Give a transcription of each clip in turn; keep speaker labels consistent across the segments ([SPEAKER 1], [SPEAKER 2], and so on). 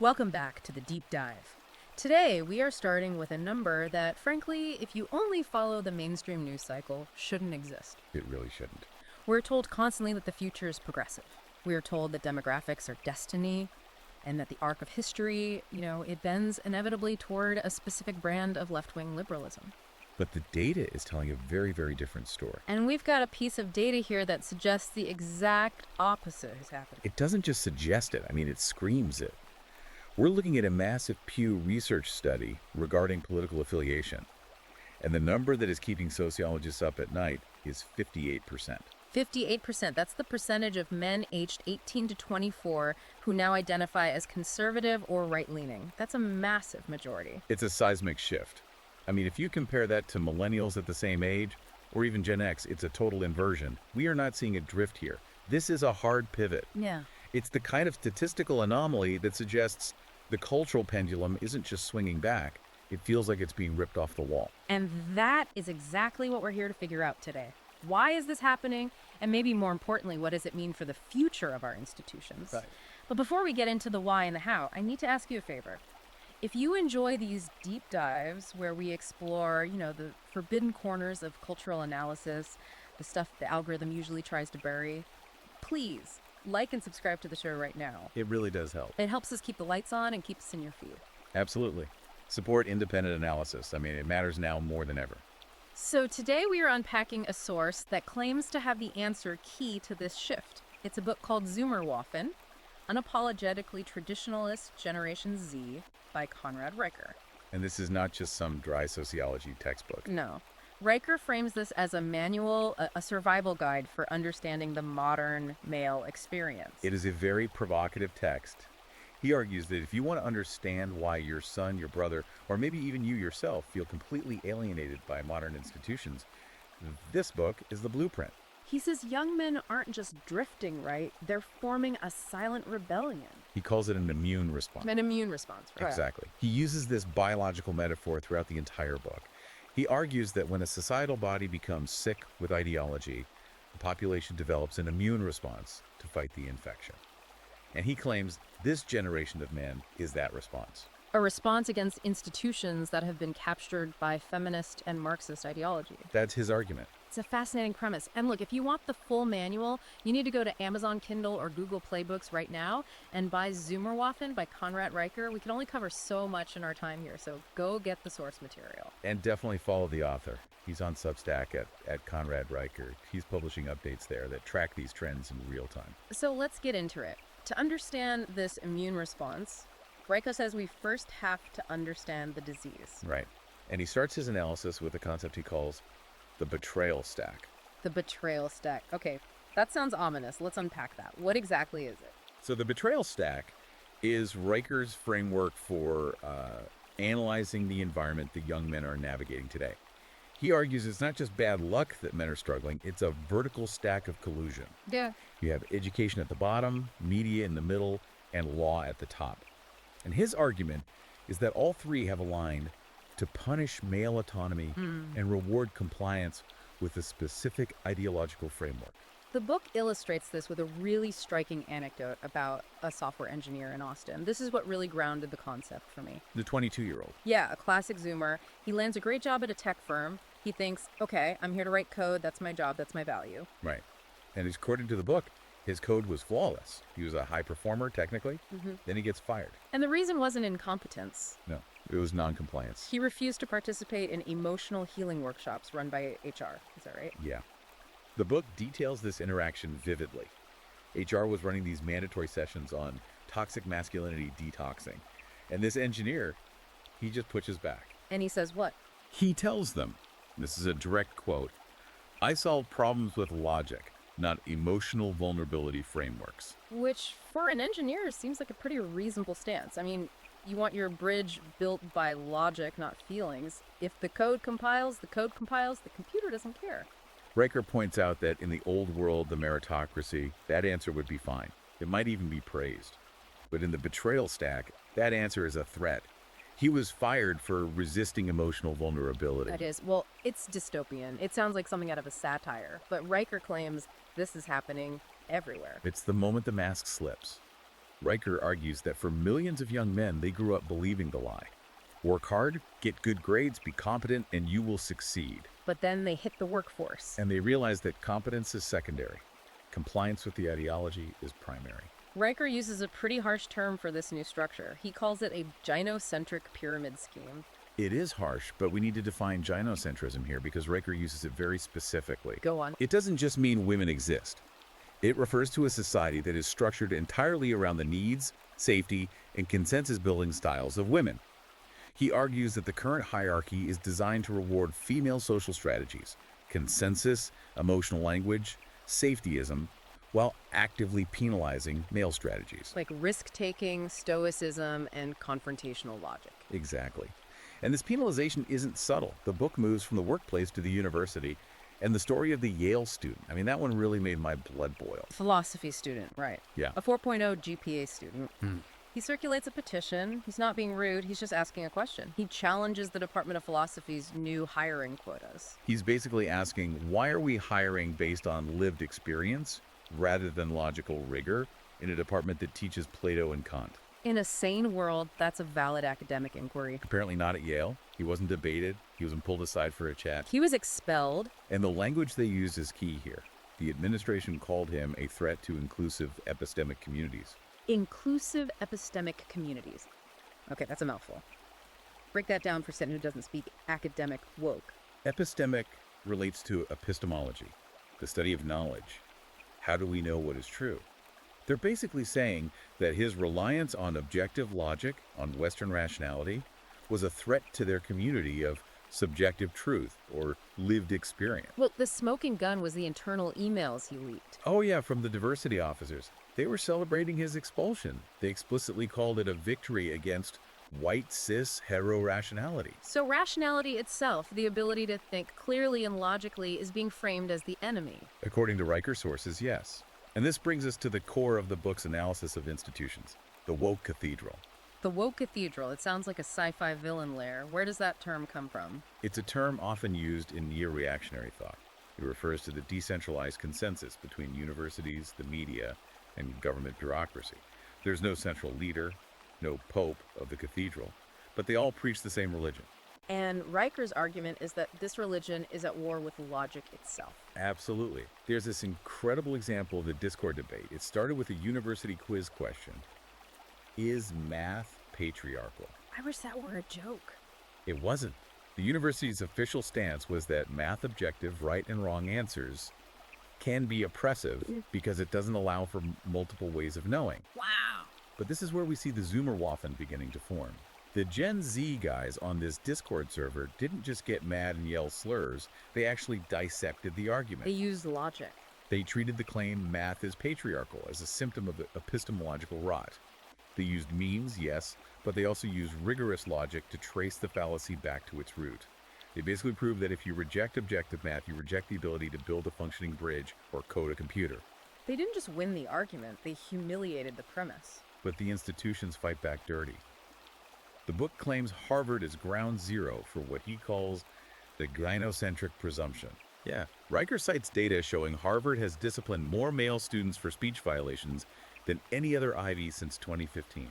[SPEAKER 1] Welcome back to the deep dive. Today, we are starting with a number that, frankly, if you only follow the mainstream news cycle, shouldn't exist.
[SPEAKER 2] It really shouldn't.
[SPEAKER 1] We're told constantly that the future is progressive. We are told that demographics are destiny and that the arc of history, it bends inevitably toward a specific brand of left-wing liberalism.
[SPEAKER 2] But the data is telling a very, very different story.
[SPEAKER 1] And we've got a piece of data here that suggests the exact opposite is happening.
[SPEAKER 2] It doesn't just suggest it, it screams it. We're looking at a massive Pew Research study regarding political affiliation. And the number that is keeping sociologists up at night is 58%.
[SPEAKER 1] 58%, that's the percentage of men aged 18 to 24 who now identify as conservative or right-leaning. That's a massive majority.
[SPEAKER 2] It's a seismic shift. If you compare that to millennials at the same age, or even Gen X, it's a total inversion. We are not seeing a drift here. This is a hard pivot.
[SPEAKER 1] Yeah.
[SPEAKER 2] It's the kind of statistical anomaly that suggests the cultural pendulum isn't just swinging back. It feels like it's being ripped off the wall.
[SPEAKER 1] And that is exactly what we're here to figure out today. Why is this happening? And maybe more importantly, what does it mean for the future of our institutions?
[SPEAKER 2] Right.
[SPEAKER 1] But before we get into the why and the how, I need to ask you a favor. If you enjoy these deep dives where we explore, the forbidden corners of cultural analysis, the stuff the algorithm usually tries to bury, please like and subscribe to the show right now.
[SPEAKER 2] It really does help.
[SPEAKER 1] It helps us keep the lights on and keep us in your feed.
[SPEAKER 2] Absolutely. Support independent analysis. It matters now more than ever.
[SPEAKER 1] So today we are unpacking a source that claims to have the answer key to this shift. It's a book called Zoomerwaffen, Unapologetically Traditionalist Generation Z by Conrad Riker.
[SPEAKER 2] And this is not just some dry sociology textbook.
[SPEAKER 1] No. Riker frames this as a manual, a survival guide for understanding the modern male experience.
[SPEAKER 2] It is a very provocative text. He argues that if you want to understand why your son, your brother, or maybe even you yourself feel completely alienated by modern institutions, this book is the blueprint.
[SPEAKER 1] He says young men aren't just drifting, right? They're forming a silent rebellion.
[SPEAKER 2] He calls it an immune response.
[SPEAKER 1] An immune response, right?
[SPEAKER 2] Exactly. He uses this biological metaphor throughout the entire book. He argues that when a societal body becomes sick with ideology, the population develops an immune response to fight the infection. And he claims this generation of men is that response.
[SPEAKER 1] A response against institutions that have been captured by feminist and Marxist ideology.
[SPEAKER 2] That's his argument.
[SPEAKER 1] It's a fascinating premise. And look, if you want the full manual, you need to go to Amazon Kindle or Google Play Books right now and buy Zoomerwaffen by Conrad Riker. We can only cover so much in our time here, so go get the source material.
[SPEAKER 2] And definitely follow the author. He's on Substack at Conrad Riker. He's publishing updates there that track these trends in real time.
[SPEAKER 1] So let's get into it. To understand this immune response, Riker says we first have to understand the disease.
[SPEAKER 2] Right. And he starts his analysis with a concept he calls the betrayal stack.
[SPEAKER 1] The betrayal stack. Okay, that sounds ominous. Let's unpack that. What exactly is it?
[SPEAKER 2] So the betrayal stack is Riker's framework for analyzing the environment that young men are navigating today. He argues it's not just bad luck that men are struggling, it's a vertical stack of collusion.
[SPEAKER 1] Yeah.
[SPEAKER 2] You have education at the bottom, media in the middle, and law at the top. And his argument is that all three have aligned to punish male autonomy and reward compliance with a specific ideological framework.
[SPEAKER 1] The book illustrates this with a really striking anecdote about a software engineer in Austin. This is what really grounded the concept for me.
[SPEAKER 2] The 22-year-old.
[SPEAKER 1] Yeah, a classic Zoomer. He lands a great job at a tech firm. He thinks, okay, I'm here to write code. That's my job. That's my value.
[SPEAKER 2] Right. And according to the book, his code was flawless. He was a high performer, technically. Then he gets fired.
[SPEAKER 1] And the reason wasn't incompetence.
[SPEAKER 2] No, it was non-compliance.
[SPEAKER 1] He refused to participate in emotional healing workshops run by HR. Is that right?
[SPEAKER 2] Yeah. The book details this interaction vividly. HR was running these mandatory sessions on toxic masculinity detoxing. And this engineer, he just pushes back.
[SPEAKER 1] And he says what?
[SPEAKER 2] He tells them, this is a direct quote, "I solve problems with logic, not emotional vulnerability frameworks."
[SPEAKER 1] Which, for an engineer, seems like a pretty reasonable stance. You want your bridge built by logic, not feelings. If the code compiles, the computer doesn't care.
[SPEAKER 2] Riker points out that in the old world, the meritocracy, that answer would be fine. It might even be praised. But in the betrayal stack, that answer is a threat. He was fired for resisting emotional vulnerability.
[SPEAKER 1] That is. Well, it's dystopian. It sounds like something out of a satire. But Riker claims this is happening everywhere.
[SPEAKER 2] It's the moment the mask slips. Riker argues that for millions of young men, they grew up believing the lie. Work hard, get good grades, be competent, and you will succeed.
[SPEAKER 1] But then they hit the workforce.
[SPEAKER 2] And they realize that competence is secondary. Compliance with the ideology is primary.
[SPEAKER 1] Riker uses a pretty harsh term for this new structure. He calls it a gynocentric pyramid scheme.
[SPEAKER 2] It is harsh, but we need to define gynocentrism here because Riker uses it very specifically.
[SPEAKER 1] Go on.
[SPEAKER 2] It doesn't just mean women exist. It refers to a society that is structured entirely around the needs, safety, and consensus-building styles of women. He argues that the current hierarchy is designed to reward female social strategies, consensus, emotional language, safetyism, while actively penalizing male strategies.
[SPEAKER 1] Like risk-taking, stoicism, and confrontational logic.
[SPEAKER 2] Exactly. And this penalization isn't subtle. The book moves from the workplace to the university, and the story of the Yale student, I mean, that one really made my blood boil.
[SPEAKER 1] Philosophy student, right.
[SPEAKER 2] Yeah.
[SPEAKER 1] A 4.0 GPA student. He circulates a petition. He's not being rude. He's just asking a question. He challenges the Department of Philosophy's new hiring quotas.
[SPEAKER 2] He's basically asking, why are we hiring based on lived experience rather than logical rigor in a department that teaches Plato and Kant?
[SPEAKER 1] In a sane world, that's a valid academic inquiry.
[SPEAKER 2] Apparently not at Yale. He wasn't debated. He wasn't pulled aside for a chat.
[SPEAKER 1] He was expelled.
[SPEAKER 2] And the language they used is key here. The administration called him a threat to inclusive epistemic communities.
[SPEAKER 1] Inclusive epistemic communities. Okay, that's a mouthful. Break that down for someone who doesn't speak academic woke.
[SPEAKER 2] Epistemic relates to epistemology, the study of knowledge. How do we know what is true? They're basically saying that his reliance on objective logic, on Western rationality, was a threat to their community of subjective truth or lived experience.
[SPEAKER 1] Well, the smoking gun was the internal emails he leaked.
[SPEAKER 2] Oh yeah, from the diversity officers. They were celebrating his expulsion. They explicitly called it a victory against white cis hetero rationality.
[SPEAKER 1] So rationality itself, the ability to think clearly and logically, is being framed as the enemy.
[SPEAKER 2] According to Riker sources, yes. And this brings us to the core of the book's analysis of institutions, the woke cathedral.
[SPEAKER 1] The woke cathedral, it sounds like a sci-fi villain lair. Where does that term come from?
[SPEAKER 2] It's a term often used in neo-reactionary thought. It refers to the decentralized consensus between universities, the media, and government bureaucracy. There's no central leader, no pope of the cathedral, but they all preach the same religion.
[SPEAKER 1] And Riker's argument is that this religion is at war with logic itself.
[SPEAKER 2] Absolutely. There's this incredible example of the Discord debate. It started with a university quiz question. Is math patriarchal?
[SPEAKER 1] I wish that were a joke.
[SPEAKER 2] It wasn't. The university's official stance was that math objective right and wrong answers can be oppressive because it doesn't allow for multiple ways of knowing.
[SPEAKER 1] Wow.
[SPEAKER 2] But this is where we see the Zoomerwaffen beginning to form. The Gen Z guys on this Discord server didn't just get mad and yell slurs, they actually dissected the argument.
[SPEAKER 1] They used logic.
[SPEAKER 2] They treated the claim math is patriarchal as a symptom of epistemological rot. They used memes, yes, but they also used rigorous logic to trace the fallacy back to its root. They basically proved that if you reject objective math, you reject the ability to build a functioning bridge or code a computer.
[SPEAKER 1] They didn't just win the argument, they humiliated the premise.
[SPEAKER 2] But the institutions fight back dirty. The book claims Harvard is ground zero for what he calls the gynocentric presumption. Yeah, Riker cites data showing Harvard has disciplined more male students for speech violations than any other Ivy since 2015.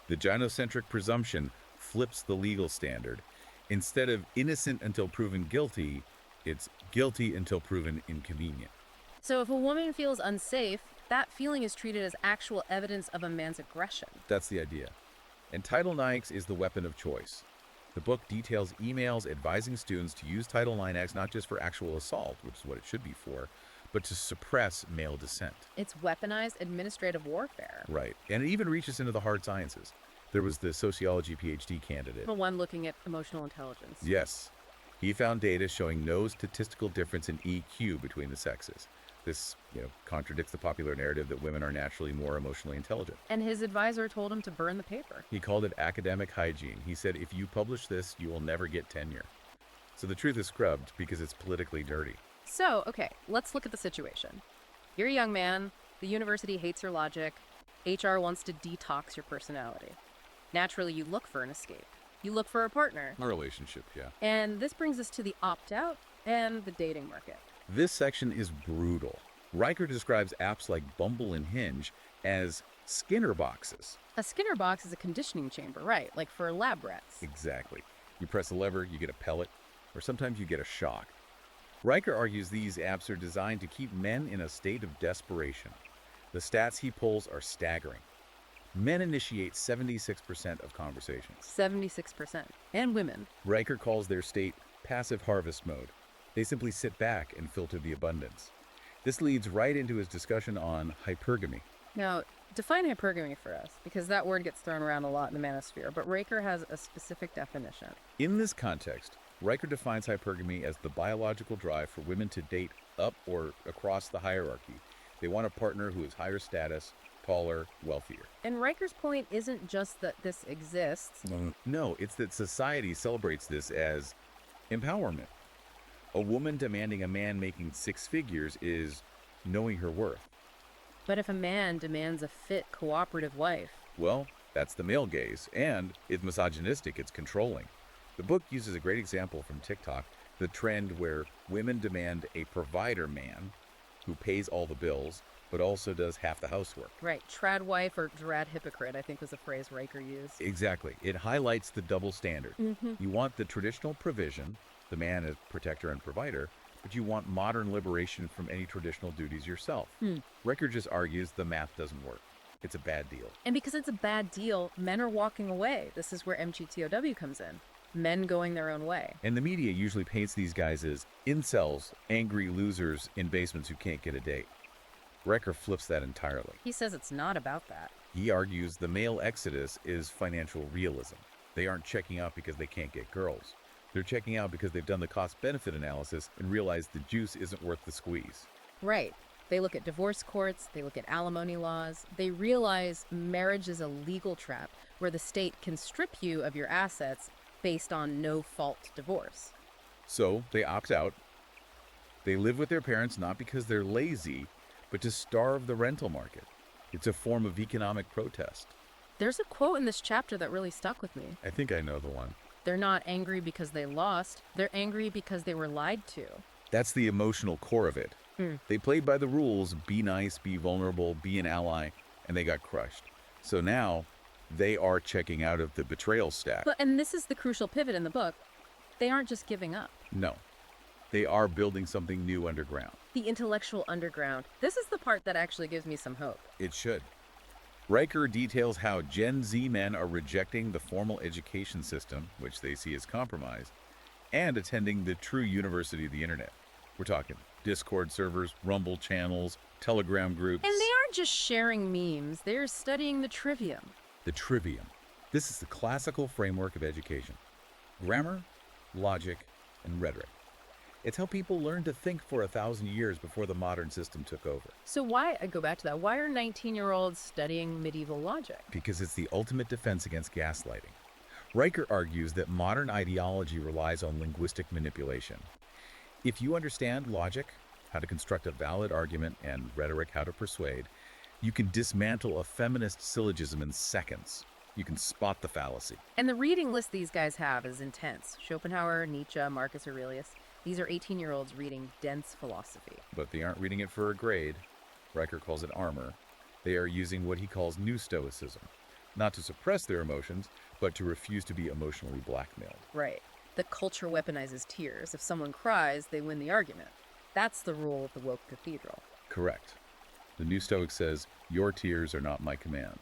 [SPEAKER 2] The gynocentric presumption flips the legal standard. Instead of innocent until proven guilty, it's guilty until proven inconvenient.
[SPEAKER 1] So if a woman feels unsafe, that feeling is treated as actual evidence of a man's aggression.
[SPEAKER 2] That's the idea. And Title IX is the weapon of choice. The book details emails advising students to use Title IX not just for actual assault, which is what it should be for, but to suppress male dissent.
[SPEAKER 1] It's weaponized administrative warfare.
[SPEAKER 2] Right. And it even reaches into the hard sciences. There was the sociology PhD candidate.
[SPEAKER 1] The one looking at emotional intelligence.
[SPEAKER 2] Yes. He found data showing no statistical difference in EQ between the sexes. This, contradicts the popular narrative that women are naturally more emotionally intelligent.
[SPEAKER 1] And his advisor told him to burn the paper.
[SPEAKER 2] He called it academic hygiene. He said, if you publish this, you will never get tenure. So the truth is scrubbed because it's politically dirty.
[SPEAKER 1] So, okay, let's look at the situation. You're a young man, the university hates your logic, HR wants to detox your personality. Naturally, you look for an escape. You look for a partner.
[SPEAKER 2] A relationship, yeah.
[SPEAKER 1] And this brings us to the opt-out and the dating market.
[SPEAKER 2] This section is brutal. Riker describes apps like Bumble and Hinge as Skinner boxes.
[SPEAKER 1] A Skinner box is a conditioning chamber, right? Like for lab rats.
[SPEAKER 2] Exactly. You press a lever, you get a pellet, or sometimes you get a shock. Riker argues these apps are designed to keep men in a state of desperation. The stats he pulls are staggering. Men initiate 76% of conversations.
[SPEAKER 1] 76%. And women.
[SPEAKER 2] Riker calls their state passive harvest mode. They simply sit back and filter the abundance. This leads right into his discussion on hypergamy.
[SPEAKER 1] Now, define hypergamy for us, because that word gets thrown around a lot in the manosphere, but Riker has a specific definition.
[SPEAKER 2] In this context, Riker defines hypergamy as the biological drive for women to date up or across the hierarchy. They want a partner who is higher status, taller, wealthier.
[SPEAKER 1] And Riker's point isn't just that this exists.
[SPEAKER 2] No, it's that society celebrates this as empowerment. A woman demanding a man making six figures is knowing her worth.
[SPEAKER 1] But if a man demands a fit, cooperative wife,
[SPEAKER 2] Well, that's the male gaze, and it's misogynistic, it's controlling. The book uses a great example from TikTok, the trend where women demand a provider man who pays all the bills, but also does half the housework.
[SPEAKER 1] right, trad wife or drad hypocrite, I think was a phrase Riker used.
[SPEAKER 2] Exactly. It highlights the double standard. You want the traditional provision, the man as protector and provider, but you want modern liberation from any traditional duties yourself. Riker just argues the math doesn't work. It's a bad deal.
[SPEAKER 1] And because it's a bad deal, men are walking away. This is where MGTOW comes in. Men going their own way.
[SPEAKER 2] And the media usually paints these guys as incels, angry losers in basements who can't get a date. Riker flips that entirely.
[SPEAKER 1] He says it's not about that.
[SPEAKER 2] He argues the male exodus is financial realism. They aren't checking out because they can't get girls. They're checking out because they've done the cost-benefit analysis and realized the juice isn't worth the squeeze.
[SPEAKER 1] Right. They look at divorce courts, they look at alimony laws, they realize marriage is a legal trap where the state can strip you of your assets based on no-fault divorce.
[SPEAKER 2] So they opt out. They live with their parents not because they're lazy, but to starve the rental market. It's a form of economic protest.
[SPEAKER 1] There's a quote in this chapter that really stuck with me.
[SPEAKER 2] I think I know the one.
[SPEAKER 1] They're not angry because they lost, they're angry because they were lied to.
[SPEAKER 2] That's the emotional core of it. They played by the rules, be nice, be vulnerable, be an ally, and they got crushed. So now they are checking out of the betrayal stack.
[SPEAKER 1] And this is the crucial pivot in the book. They aren't just giving up.
[SPEAKER 2] No, they are building something new underground.
[SPEAKER 1] The intellectual underground. This is the part that actually gives me some hope.
[SPEAKER 2] It should. Riker details how Gen Z men are rejecting the formal education system, which they see as compromised, and attending the true university of the internet. We're talking Discord servers, Rumble channels, Telegram groups.
[SPEAKER 1] And they aren't just sharing memes, they're studying the trivium.
[SPEAKER 2] The trivium. This is the classical framework of education. Grammar, logic, and rhetoric. It's how people learned to think for 1,000 years before the modern system took over.
[SPEAKER 1] So why, I go back to that, why are 19-year-olds studying medieval logic?
[SPEAKER 2] Because it's the ultimate defense against gaslighting. Riker argues that modern ideology relies on linguistic manipulation. If you understand logic, how to construct a valid argument, and rhetoric, how to persuade, you can dismantle a feminist syllogism in seconds. You can spot the fallacy.
[SPEAKER 1] And the reading list these guys have is intense. Schopenhauer, Nietzsche, Marcus Aurelius. These are 18-year-olds reading dense philosophy.
[SPEAKER 2] But they aren't reading it for a grade. Riker calls it armor. They are using what he calls new stoicism. Not to suppress their emotions, but to refuse to be emotionally blackmailed.
[SPEAKER 1] Right. The culture weaponizes tears. If someone cries, they win the argument. That's the rule of the woke cathedral.
[SPEAKER 2] Correct. The new Stoic says, your tears are not my command.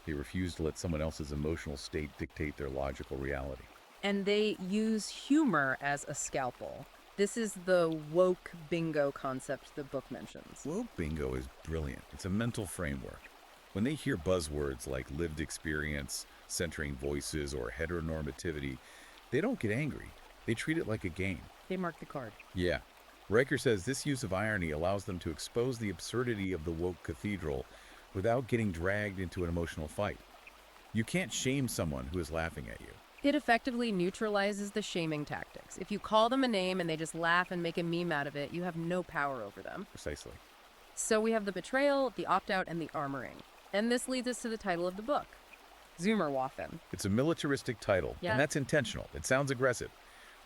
[SPEAKER 2] They refuse to let someone else's emotional state dictate their logical reality.
[SPEAKER 1] And they use humor as a scalpel. This is the woke bingo concept the book mentions.
[SPEAKER 2] Woke bingo is brilliant. It's a mental framework. When they hear buzzwords like lived experience, centering voices, or heteronormativity, they don't get angry. They treat it like a game.
[SPEAKER 1] They mark the card.
[SPEAKER 2] Yeah. Riker says this use of irony allows them to expose the absurdity of the woke cathedral without getting dragged into an emotional fight. You can't shame someone who is laughing at you.
[SPEAKER 1] It effectively neutralizes the shaming tactics. If you call them a name and they just laugh and make a meme out of it, you have no power over them.
[SPEAKER 2] Precisely.
[SPEAKER 1] So we have the betrayal, the opt-out, and the armoring. And this leads us to the title of the book, Zoomerwaffen.
[SPEAKER 2] It's a militaristic title,
[SPEAKER 1] Yeah.
[SPEAKER 2] and that's intentional. It sounds aggressive.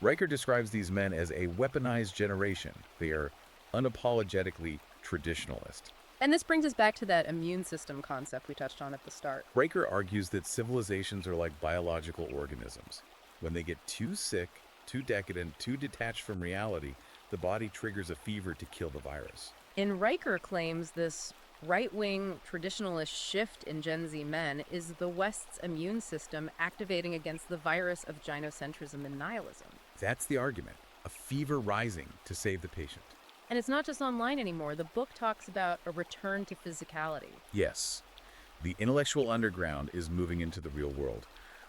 [SPEAKER 2] Riker describes these men as a weaponized generation. They are unapologetically traditionalist.
[SPEAKER 1] And this brings us back to that immune system concept we touched on at the start.
[SPEAKER 2] Riker argues that civilizations are like biological organisms. When they get too sick, too decadent, too detached from reality, the body triggers a fever to kill the virus.
[SPEAKER 1] And Riker claims this right-wing traditionalist shift in Gen Z men is the West's immune system activating against the virus of gynocentrism and nihilism.
[SPEAKER 2] That's the argument. A fever rising to save the patient.
[SPEAKER 1] And it's not just online anymore. The book talks about a return to physicality.
[SPEAKER 2] Yes, the intellectual underground is moving into the real world.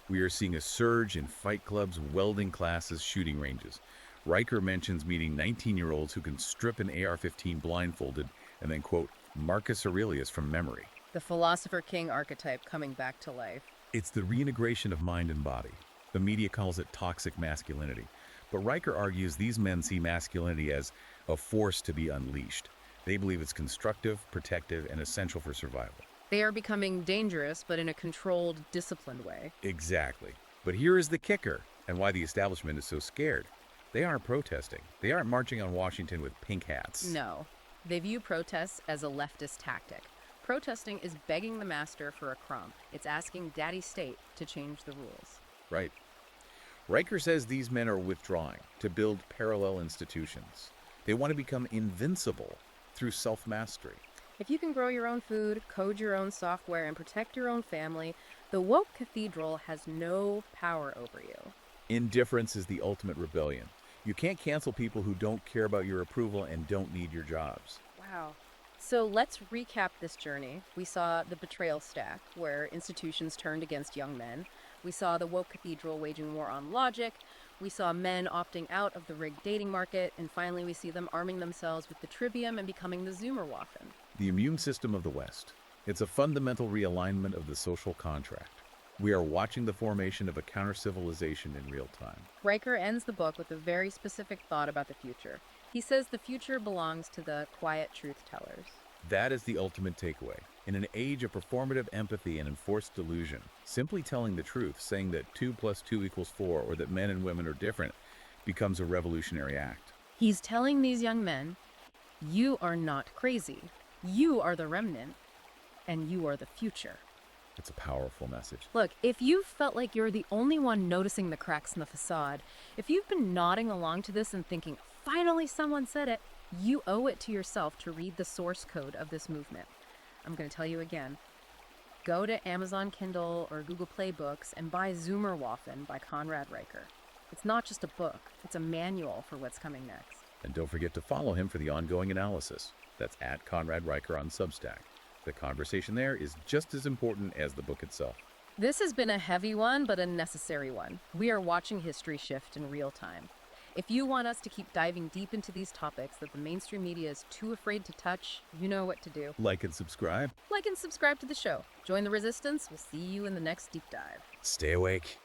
[SPEAKER 2] We are seeing a surge in fight clubs, welding classes, shooting ranges. Riker mentions meeting 19-year-olds who can strip an AR-15 blindfolded and then quote Marcus Aurelius from memory.
[SPEAKER 1] The philosopher king archetype coming back to life.
[SPEAKER 2] It's the reintegration of mind and body. The media calls it toxic masculinity. But Riker argues these men see masculinity as a force to be unleashed. They believe it's constructive, protective, and essential for survival.
[SPEAKER 1] They are becoming dangerous, but in a controlled, disciplined way.
[SPEAKER 2] Exactly. But here is the kicker, and why the establishment is so scared. They aren't protesting. They aren't marching on Washington with pink hats.
[SPEAKER 1] No. They view protests as a leftist tactic. Protesting is begging the master for a crumb. It's asking Daddy State to change the rules.
[SPEAKER 2] Right. Riker says these men are withdrawing to build parallel institutions. They want to become invincible through self-mastery.
[SPEAKER 1] If you can grow your own food, code your own software, and protect your own family, the woke cathedral has no power over you.
[SPEAKER 2] Indifference is the ultimate rebellion. You can't cancel people who don't care about your approval and don't need your jobs.
[SPEAKER 1] Wow. So let's recap this journey. We saw the betrayal stack, where institutions turned against young men. We saw the woke cathedral waging war on logic. We saw men opting out of the rigged dating market. And finally, we see them arming themselves with the trivium and becoming the Zoomerwaffen.
[SPEAKER 2] The immune system of the West. It's a fundamental realignment of the social contract. We are watching the formation of a counter-civilization in real time.
[SPEAKER 1] Riker ends the book with a very specific thought about the future. He says the future belongs to the quiet truth tellers.
[SPEAKER 2] That is the ultimate takeaway. In an age of performative empathy and enforced delusion, simply telling the truth, saying that 2 + 2 = 4, or that men and women are different, becomes a revolutionary act.
[SPEAKER 1] He's telling these young men, you are not crazy. You are the remnant, and you are the future.
[SPEAKER 2] It's a powerful message.
[SPEAKER 1] Look, if you felt like you're the only one noticing the cracks in the facade, if you've been nodding along to this and thinking, finally someone said it, you owe it to yourself to read the source code of this movement. I'm going to tell you again. Go to Amazon Kindle or Google Play Books and buy Zoomerwaffen by Conrad Riker. It's not just a book, it's a manual for what's coming next.
[SPEAKER 2] And don't forget to follow him for the ongoing analysis. That's at Conrad Riker on Substack. The conversation there is just as important as the book itself.
[SPEAKER 1] This has been a heavy one, but a necessary one. We are watching history shift in real time. If you want us to keep diving deep into these topics that the mainstream media is too afraid to touch, you know what to do.
[SPEAKER 2] Like and subscribe.
[SPEAKER 1] Like and subscribe to the show. Join the resistance. We'll see you in the next deep dive.
[SPEAKER 2] Stay awake.